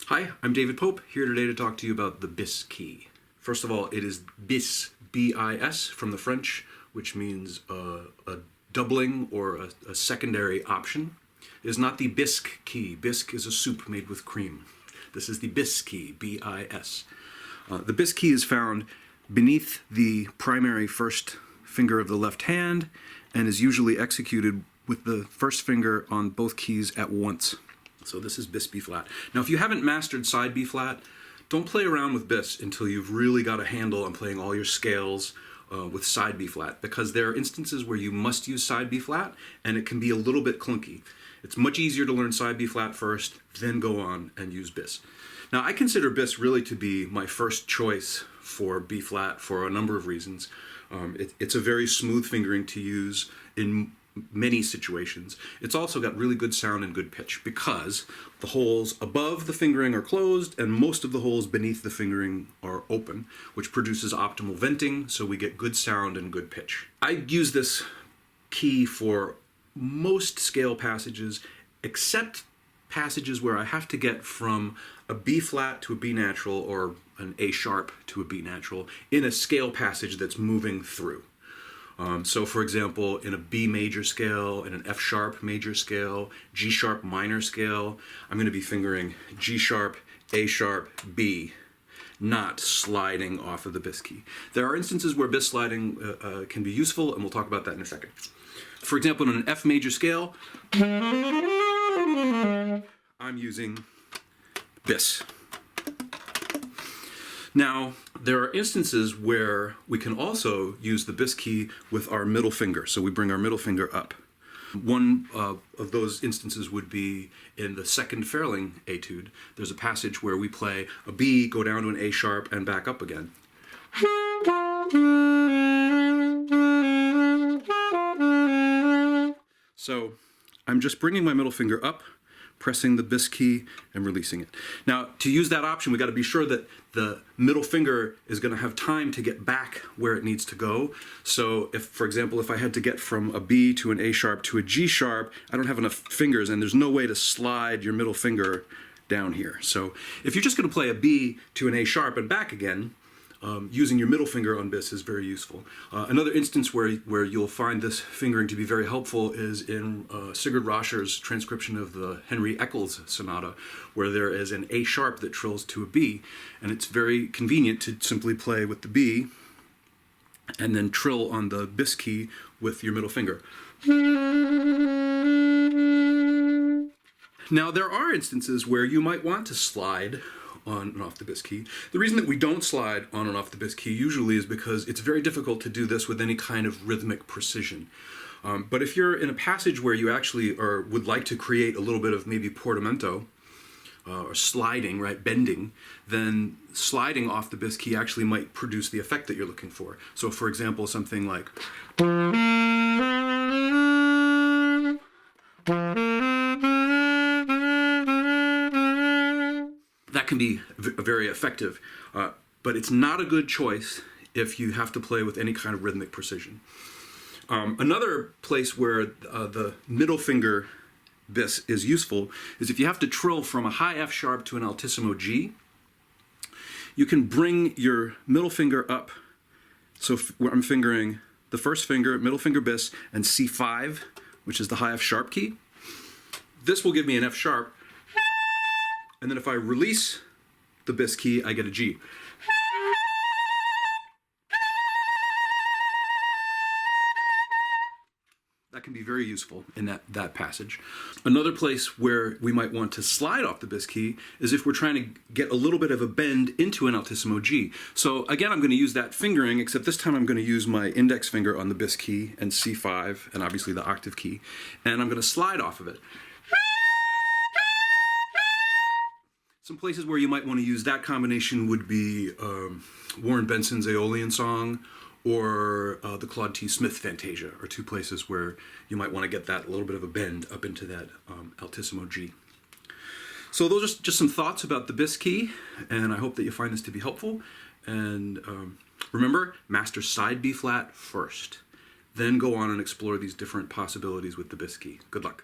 Hi, I'm David Pope, here today to talk to you about the bis key. First of all, it is bis, B-I-S, from the French, which means a doubling or a secondary option. It is not the bisque key. Bisque is a soup made with cream. This is the bis key, B-I-S. The bis key is found beneath the primary first finger of the left hand and is usually executed with the first finger on both keys at once. So this is bis B flat. Now if you haven't mastered side B flat, don't play around with bis until you've really got a handle on playing all your scales with side B flat, because there are instances where you must use side B flat and it can be a little bit clunky. It's much easier to learn side B flat first, then go on and use bis. Now I consider bis really to be my first choice for B flat for a number of reasons. It's a very smooth fingering to use in many situations. It's also got really good sound and good pitch because the holes above the fingering are closed and most of the holes beneath the fingering are open, which produces optimal venting, so we get good sound and good pitch. I use this key for most scale passages, except passages where I have to get from a B flat to a B natural or an A sharp to a B natural in a scale passage that's moving through. So for example, in a B major scale, in an F sharp major scale, G sharp minor scale, I'm going to be fingering G sharp, A sharp, B, not sliding off of the bis key. There are instances where bis sliding can be useful, and we'll talk about that in a second. For example, in an F major scale, I'm using bis. Now, there are instances where we can also use the bis key with our middle finger. So we bring our middle finger up. One of those instances would be in the second Fairling etude. There's a passage where we play a B, go down to an A sharp, and back up again. So I'm just bringing my middle finger up, pressing the bis key and releasing it. Now, to use that option, we got to be sure that the middle finger is going to have time to get back where it needs to go. So if, for example, if I had to get from a B to an A sharp to a G sharp, I don't have enough fingers and there's no way to slide your middle finger down here. So if you're just going to play a B to an A sharp and back again, using your middle finger on bis is very useful. Another instance where you'll find this fingering to be very helpful is in Sigurd Roscher's transcription of the Henry Eccles sonata, where there is an A sharp that trills to a B, and it's very convenient to simply play with the B and then trill on the bis key with your middle finger. Now there are instances where you might want to slide on and off the bis key. The reason that we don't slide on and off the bis key usually is because it's very difficult to do this with any kind of rhythmic precision. But if you're in a passage where you actually would like to create a little bit of maybe portamento, or sliding, right, bending, then sliding off the bis key actually might produce the effect that you're looking for. So for example, something like that can be very effective, but it's not a good choice if you have to play with any kind of rhythmic precision. Another place where the middle finger bis is useful is if you have to trill from a high F sharp to an altissimo G. You can bring your middle finger up. So I'm fingering the first finger, middle finger bis, and C5, which is the high F sharp key. This will give me an F sharp. And then if I release the bis key, I get a G. That can be very useful in that passage. Another place where we might want to slide off the bis key is if we're trying to get a little bit of a bend into an altissimo G. So again, I'm going to use that fingering, except this time I'm going to use my index finger on the bis key and C5, and obviously the octave key, and I'm going to slide off of it. Some places where you might want to use that combination would be Warren Benson's Aeolian Song or the Claude T. Smith Fantasia, are two places where you might want to get that little bit of a bend up into that altissimo G. So those are just some thoughts about the bis key, and I hope that you find this to be helpful. And remember, master side B flat first, then go on and explore these different possibilities with the bis key. Good luck.